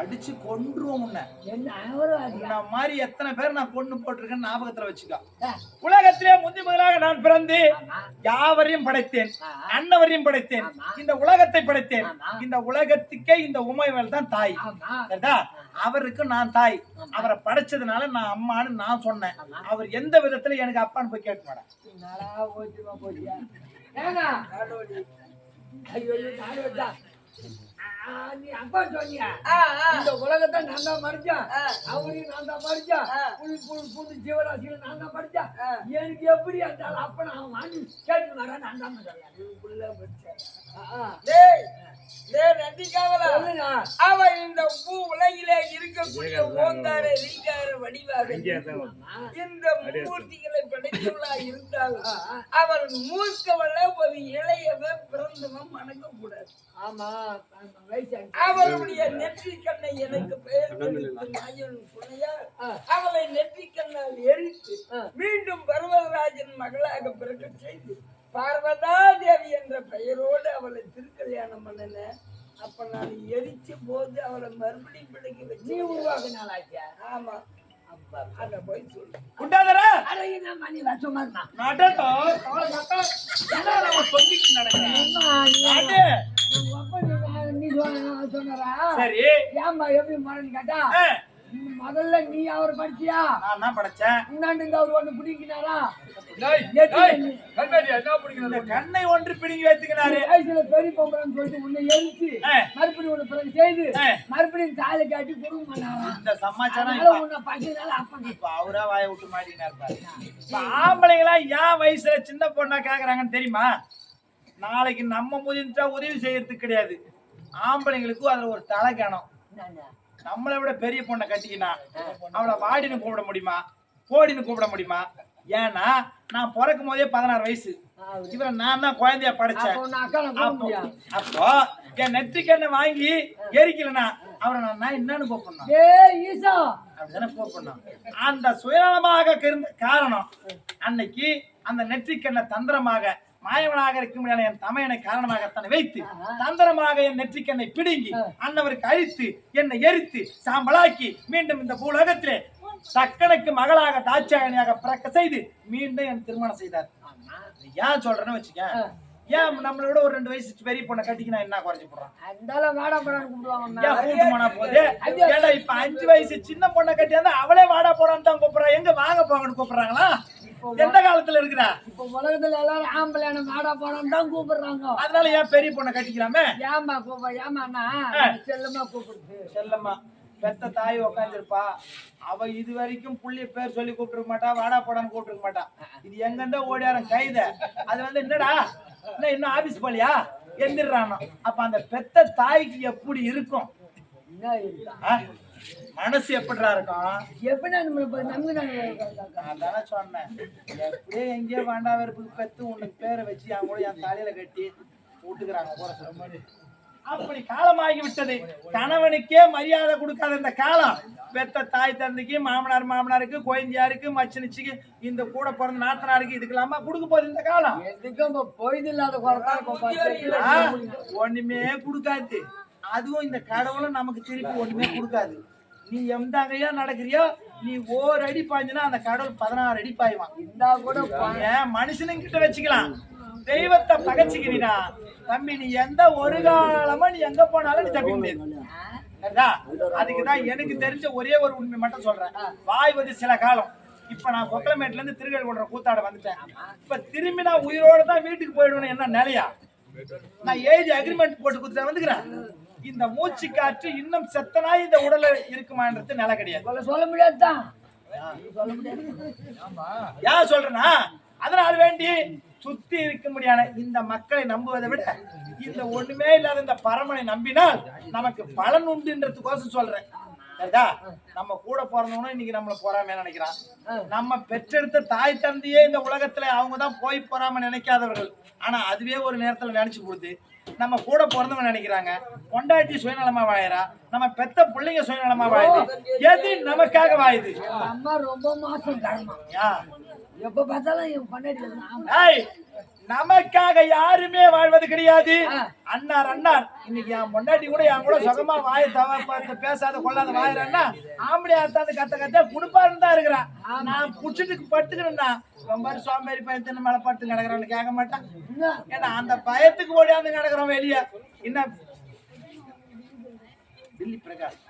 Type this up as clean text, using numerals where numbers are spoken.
அடிச்சு கொன்றுவோம் உன்னை. என்ன மாதிரி எத்தனை பேர் நான் கொண்டு போட்டிருக்கேன்னு ஞாபகத்துல வச்சுக்கோ. உலகத்திலே முந்தி முதலாக நான் பிறந்து யாவரையும் படைத்தேன், அன்னவரையும் படைத்தேன், இந்த உலகத்தை படைத்தேன். இந்த உலகத்துக்கே இந்த உமைவல் தான் தாய். அவருக்கு நான் தாய். அவரை படைச்சதுனால நான் அம்மான்னு நான் சொன்னேன். அவர் எந்த விதத்துல எனக்கு அப்பான்னு போய் கேட்க மாட்டேன். நீ அப்பா சொன்னியா இந்த உலகத்தை நான் தான் மறைச்சேன், அவரையும் நான் தான் மறைச்சேன், புது ஜீவராசிகளை நான் தான் மறைச்சேன். எனக்கு எப்படி இருந்தாலும் அப்ப நான் வாங்கி கேட்டு வர நான் தான் அவன் இந்த பூ உலகிலே இருக்கக்கூடிய ஓங்கார ரீங்கார வடிவாக இந்த மூர்த்திகளை படைத்தவளா இருந்தாலும் அவள் மூர்க்கவள ஒரு இளையவன் பிறந்தவன் மணக்க கூடாது. ஆமா, அவளுடைய நெற்றி கண்ணை எனக்கு பெயர் அவளை நெற்றி கண்ணால் எரித்து மீண்டும் பர்வதராஜன் மகளாக பிறக்க செய்து பார்வதா தேவி என்ற பெயரோடு அவளை திருக்கல்யாணம் பண்ணன. அப்ப நான் எரிச்ச போது அவளை மறுபடியும் பிள்ளைக்கு வச்சு நீ உருவாக்குனால ஆச்சா? ஆமா, அத போய் சொல்லு. சரி, ஏமா எப்படி மறந்து கேட்டா முதல்ல நீ அவர் படிச்சியா? நான் படிச்சேன். இன்னாண்டு அவர் ஒண்ணு பிடிக்கினாரா? கண்ணை ஒன்று பிடிங்கி வைத்துக்கிறாரு. வயசுல பெரிய பொம்பளைன்னு சொல்லிட்டு உன்னை எழுச்சி மறுபடியும் உன்னை பிறகு செய்து மறுபடியும் தாலி காட்டி குடும்பம் பண்ணாரா? இந்த சமாச்சாரம் உன்னை படிச்சதால அப்ப இப்ப அவரா வாய விட்டு மாட்டினாரு. ஆம்பளைங்களா ஏன் வயசுல சின்ன பொண்ணா கேக்குறாங்கன்னு தெரியுமா? நாளைக்கு நம்ம முதிர்ந்தா உதவி செய்யறதுக்கு கிடையாது. ஆம்பளைங்களுக்கும் அதுல ஒரு தலை காணும். நம்மளை விட பெரிய பொண்ணை கட்டிக்கினா அவளை வாடின்னு கூப்பிட முடியுமா, கோடின்னு கூப்பிட முடியுமா? ஏன்னா நான் பிறக்கும் போதே 16 வயசு. இவரை நான் தான் குழந்தைய படைச்சேன். அப்போ என் நெற்றிக்கண்ணை வாங்கி எரிக்கலனா அவரை நான் என்னன்னு கூப்பிடணும்? அப்படிதானே கூப்பிடணும். அந்த சுயநலமாக இருந்த காரணம் அன்னைக்கு அந்த நெற்றிக்கண்ணை தந்திரமாக மாயவனாக இருக்க முடியாத என் தமையனை காரணமாகத்தனை வைத்து தந்திரமாக என் நெற்றிக்கண்ணை பிடுங்கி அன்னவருக்கு அழித்து என்னை எரித்து சாம்பலாக்கி மீண்டும் இந்த பூலோகத்திலே சக்கனுக்கு மகளாக தாட்சாயணியாக பிறக்க செய்து மீண்டும் என் திருமணம் செய்தார். ஏன் சொல்றேன்னு வச்சுக்க, ஏன் நம்மளோட ஒரு 2 வயசு பெரிய பொண்ணை கட்டிக்கினா என்ன குறைஞ்சு போடுறான்? இப்ப 5 வயசு சின்ன பொண்ணை கட்டியா அவளே வாடா போறான்னு தான் கூப்பிடுறா. எங்க வாங்க போங்கன்னு கூப்பிடுறாங்களா? எந்த காலத்துல இருக்கிறா? இப்ப உலகத்துல எல்லாரும் ஆம்பளை வாடா போறான்னு தான் கூப்பிடுறாங்க. அதனால ஏன் பெரிய பொண்ணை கட்டிக்கலாமே? ஏமா ஏமாண்ணா செல்லமா கூப்பிடுது. செல்லம்மா பெத்த தாய் உக்காந்துருப்பா. அவ இது வரைக்கும் புள்ளிய பேர் சொல்லி கூப்பிட்டுருக்க மாட்டா, வாடா போடான்னு கூப்பிட்டுருக்க மாட்டா. இது எங்கிருந்தா ஓடியாரம் கைத. அது வந்து என்னடா இன்னும் ஆபீஸ் போலியா எந்திரானோ. அப்ப அந்த பெத்த தாய்க்கு எப்படி இருக்கும்? மனசு எப்படிடா இருக்கும்? அதானே சொன்னேன். எப்படியே எங்கேயோ வாண்டா வெறுப்புக்கு பெத்து உனக்கு பேரை வச்சு என் கூட என் தலையில கட்டி விட்டுக்கிறாங்க போற சொல்ல மாதிரி. அப்படி காலமாகி விட்டது. கணவனுக்கே மரியாதை கொடுக்காத இந்த காலம் பெத்த தாய் தந்தைக்கு மாமனாருக்கு குழந்தையாருக்கு மச்சனிச்சுக்கு இந்த கூட பிறந்த நாத்தனாருக்கு இதுக்கெல்லாமா கொடுக்க போகுது இந்த காலம். ஒண்ணுமே கொடுக்காது. அதுவும் இந்த கடவுளும் நமக்கு திருப்பி ஒண்ணுமே கொடுக்காது. நீ எந்தாங்கையா நடக்கிறியோ நீ 1 அடி பாய்ஞ்சுனா அந்த கடவுள் 16 அடி பாய்வான். இந்த கூட மனுஷனுங்கிட்ட வச்சுக்கலாம். தெய்வத்தை பகச்சுக்கிறீனா தம்பி, நீ எந்த ஒரு காலமா நீ எங்க போனாலும் நீ தப்பிக்க முடியாது. அதுக்குதான் எனக்கு தெரிஞ்ச ஒரே ஒரு உண்மை மட்டும் சொல்றேன். வாய்வது சில காலம். இப்ப நான் கொக்கலமேட்ல இருந்து திருக்கழுக்குன்ற கூத்தாட வந்துட்டேன். இப்ப திரும்பி நான் உயிரோட தான் வீட்டுக்கு போயிடுவேன்னு என்ன நிலையா? நான் எழுதி அக்ரிமெண்ட் போட்டு கொடுத்துட்டு வந்துக்கிறேன். இந்த மூச்சு காற்று இன்னும் செத்தனாய் இந்த உடல இருக்குமான்றது நிலை கிடையாது. சொல்ல முடியாதுதான். ஏன் சொல்றேன்னா அதனால வேண்டி சுத்தி இருக்க முடியாத இந்த மக்களை நம்புவதை விட இந்த ஒண்ணுமே இல்லாத இந்த பரமனை நம்பினால் நமக்கு பலன் உண்டுன்றதுக்கோசம் சொல்றேன். சரிதா? நம்ம கூட பிறந்தவனும் இன்னைக்கு நம்மள போறாம நினைக்கிறான். நம்ம பெற்றெடுத்த தாய் தந்தையே இந்த உலகத்துல அவங்கதான் போய் போறாம நினைக்காதவர்கள். ஆனா அதுவே ஒரு நேரத்துல நினைச்சு கொடுத்து நம்ம கூட பிறந்தவங்க நினைக்கிறாங்க. பொண்டாட்டி சுயநலமா வாழறா, நம்ம பெத்த பிள்ளைங்க சுயநலமா வாழுது. எது நமக்காக வாயுது? அம்மா ரொம்ப மாசம் எப்ப பார்த்தாலும் நமக்காக யாருமே வாழ்வது கிடையாது. அண்ணார் இன்னைக்கு என் பொண்டாட்டி கூட என் கூட சுகமா வாய பேசாத கொள்ளாத வாயிரன்னா ஆம்பளை ஆத்தாந்து கத்த குடுப்பாருன்னு தான் இருக்கிறான். நான் புடிச்சிட்டு படுத்துக்கிறேன்னா ரொம்ப சோம்பேறி பயத்தின் மேல படுத்து கிடக்குறான்னு கேட்க மாட்டான். ஏன்னா அந்த பயத்துக்கு ஓடியாந்து கிடக்குறோம் வெளியே. என்ன பிரகாஷ்